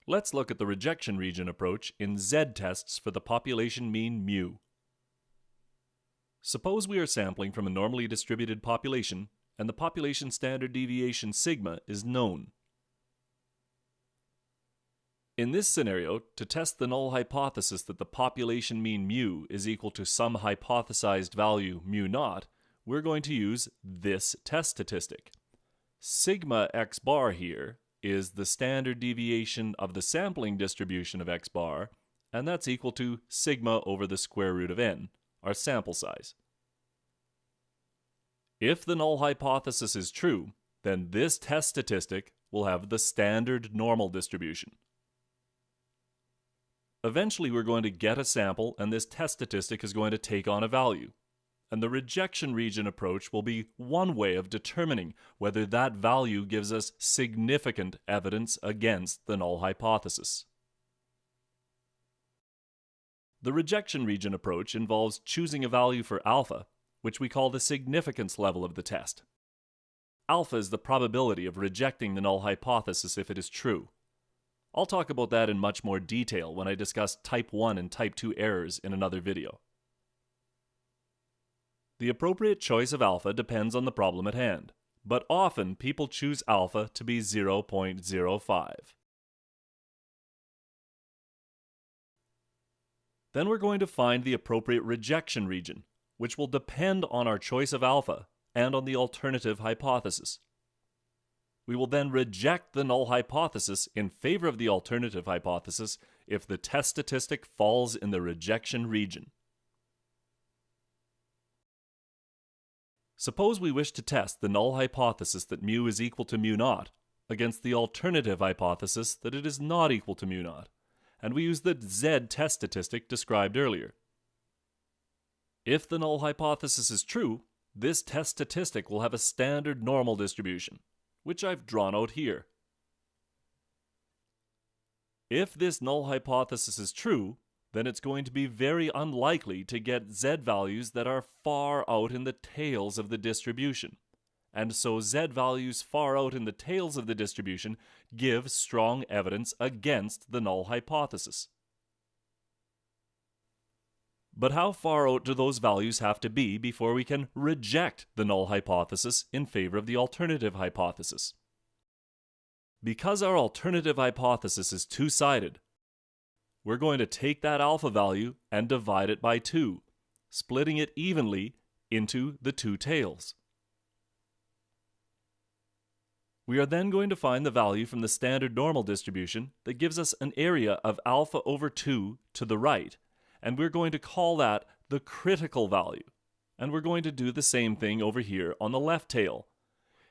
Let's look at the rejection region approach in z-tests for the population mean mu. Suppose we are sampling from a normally distributed population and the population standard deviation sigma is known. In this scenario, to test the null hypothesis that the population mean mu is equal to some hypothesized value mu naught, we're going to use this test statistic. Sigma x bar here is the standard deviation of the sampling distribution of x bar, and that's equal to sigma over the square root of n, our sample size. If the null hypothesis is true, then this test statistic will have the standard normal distribution. Eventually we're going to get a sample and this test statistic is going to take on a value. And the rejection region approach will be one way of determining whether that value gives us significant evidence against the null hypothesis. The rejection region approach involves choosing a value for alpha, which we call the significance level of the test. Alpha is the probability of rejecting the null hypothesis if it is true. I'll talk about that in much more detail when I discuss type 1 and type 2 errors in another video. The appropriate choice of alpha depends on the problem at hand, but often people choose alpha to be 0.05. Then we're going to find the appropriate rejection region, which will depend on our choice of alpha and on the alternative hypothesis. We will then reject the null hypothesis in favor of the alternative hypothesis if the test statistic falls in the rejection region. Suppose we wish to test the null hypothesis that mu is equal to mu naught against the alternative hypothesis that it is not equal to mu naught, and we use the z test statistic described earlier. If the null hypothesis is true, this test statistic will have a standard normal distribution, which I've drawn out here. If this null hypothesis is true, then it's going to be very unlikely to get z values that are far out in the tails of the distribution. And so z values far out in the tails of the distribution give strong evidence against the null hypothesis. But how far out do those values have to be before we can reject the null hypothesis in favor of the alternative hypothesis? Because our alternative hypothesis is two-sided, we're going to take that alpha value and divide it by 2, splitting it evenly into the two tails. We are then going to find the value from the standard normal distribution that gives us an area of alpha over 2 to the right, and we're going to call that the critical value. And we're going to do the same thing over here on the left tail.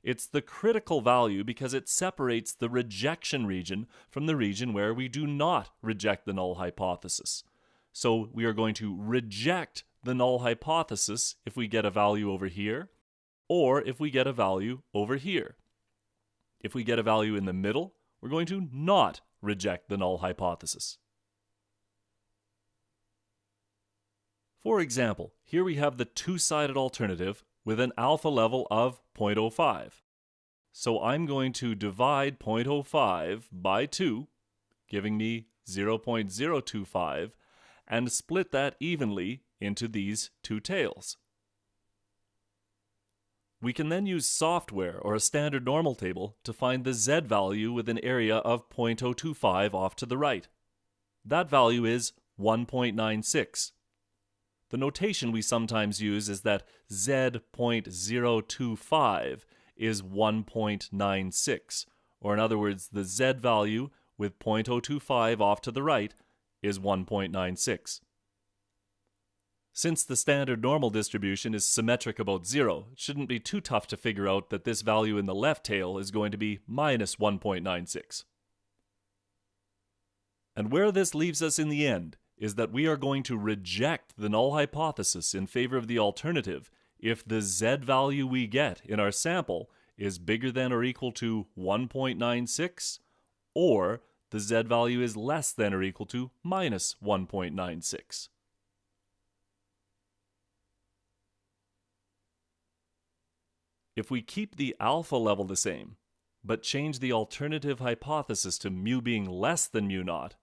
It's the critical value because it separates the rejection region from the region where we do not reject the null hypothesis. So we are going to reject the null hypothesis if we get a value over here, or if we get a value over here. If we get a value in the middle, we're going to not reject the null hypothesis. For example, here we have the two-sided alternative with an alpha level of 0.05. So I'm going to divide 0.05 by 2, giving me 0.025, and split that evenly into these two tails. We can then use software or a standard normal table to find the z value with an area of 0.025 off to the right. That value is 1.96. The notation we sometimes use is that z.025 is 1.96, or in other words, the z value with 0.025 off to the right is 1.96. Since the standard normal distribution is symmetric about 0, it shouldn't be too tough to figure out that this value in the left tail is going to be minus 1.96. And where this leaves us in the end is that we are going to reject the null hypothesis in favor of the alternative if the z value we get in our sample is bigger than or equal to 1.96, or the z value is less than or equal to minus 1.96. If we keep the alpha level the same, but change the alternative hypothesis to mu being less than mu naught,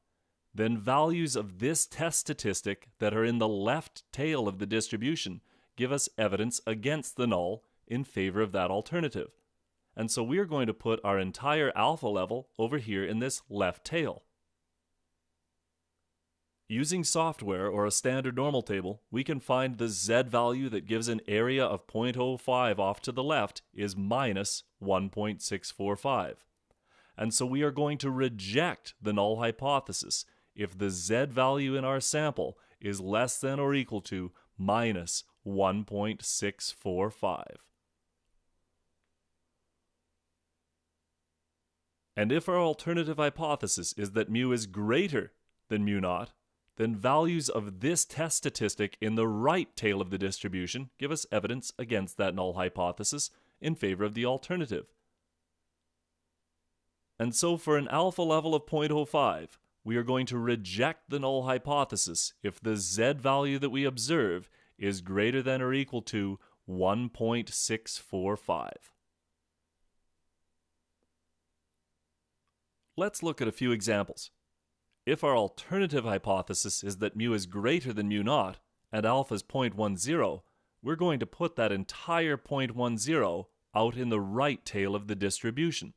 then values of this test statistic that are in the left tail of the distribution give us evidence against the null in favor of that alternative. And so we're going to put our entire alpha level over here in this left tail. Using software or a standard normal table, we can find the z value that gives an area of 0.05 off to the left is minus 1.645. And so we are going to reject the null hypothesis if the z value in our sample is less than or equal to minus 1.645. And if our alternative hypothesis is that mu is greater than mu naught, then values of this test statistic in the right tail of the distribution give us evidence against that null hypothesis in favor of the alternative. And so for an alpha level of 0.05, we are going to reject the null hypothesis if the z value that we observe is greater than or equal to 1.645. Let's look at a few examples. If our alternative hypothesis is that mu is greater than mu naught and alpha is 0.10, we're going to put that entire 0.10 out in the right tail of the distribution.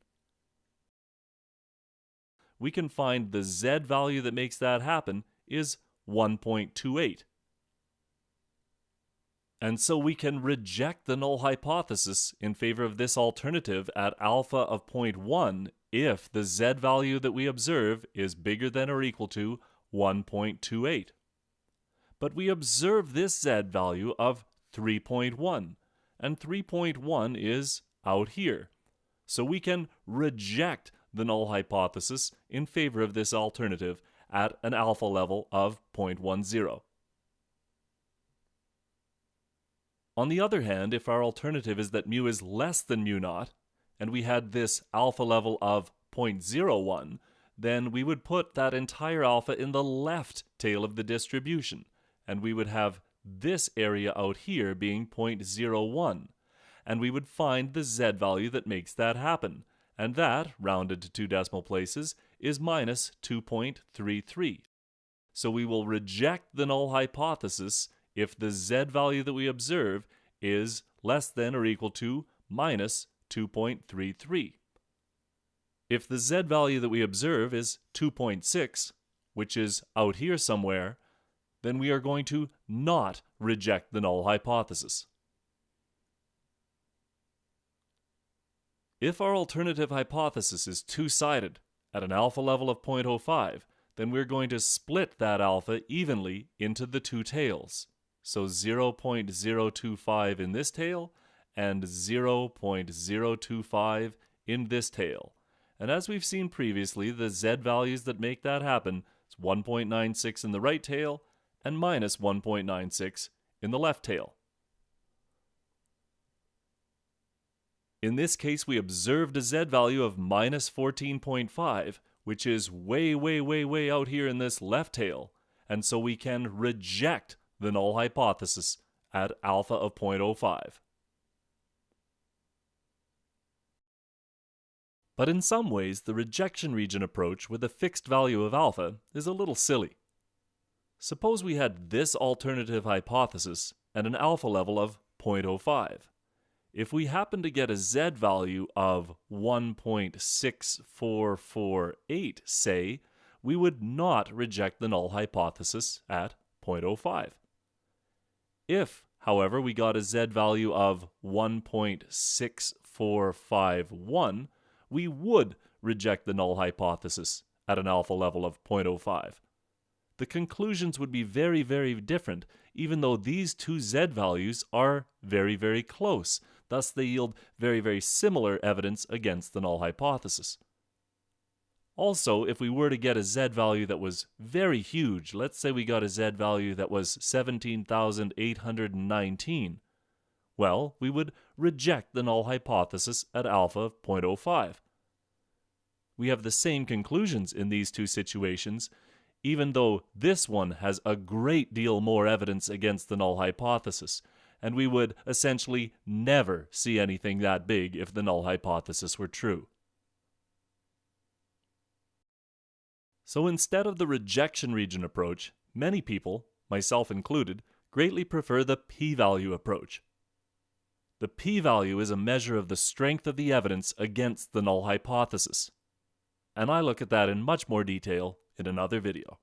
We can find the z value that makes that happen is 1.28. And so we can reject the null hypothesis in favor of this alternative at alpha of 0.1 if the z value that we observe is bigger than or equal to 1.28. But we observe this z value of 3.1, and 3.1 is out here. So we can reject the null hypothesis in favor of this alternative at an alpha level of 0.10. On the other hand, if our alternative is that mu is less than mu naught, and we had this alpha level of 0.01, then we would put that entire alpha in the left tail of the distribution, and we would have this area out here being 0.01, and we would find the z value that makes that happen, and that, rounded to 2 decimal places, is minus 2.33. So we will reject the null hypothesis if the z value that we observe is less than or equal to minus 2.33. If the z value that we observe is 2.6, which is out here somewhere, then we are going to not reject the null hypothesis. If our alternative hypothesis is two-sided at an alpha level of 0.05, then we're going to split that alpha evenly into the two tails. So 0.025 in this tail and 0.025 in this tail. And as we've seen previously, the z values that make that happen is 1.96 in the right tail and minus 1.96 in the left tail. In this case, we observed a z value of minus 14.5, which is way out here in this left tail, and so we can reject the null hypothesis at alpha of 0.05. But in some ways, the rejection region approach with a fixed value of alpha is a little silly. Suppose we had this alternative hypothesis and an alpha level of 0.05. If we happen to get a z value of 1.6448, say, we would not reject the null hypothesis at 0.05. If, however, we got a z value of 1.6451, we would reject the null hypothesis at an alpha level of 0.05. The conclusions would be very different, even though these two z values are very close. Thus, they yield very similar evidence against the null hypothesis. Also, if we were to get a z value that was very huge, let's say we got a z value that was 17,819, well, we would reject the null hypothesis at alpha of 0.05. We have the same conclusions in these two situations, even though this one has a great deal more evidence against the null hypothesis, and we would essentially never see anything that big if the null hypothesis were true. So instead of the rejection region approach, many people, myself included, greatly prefer the p-value approach. The p-value is a measure of the strength of the evidence against the null hypothesis, and I look at that in much more detail in another video.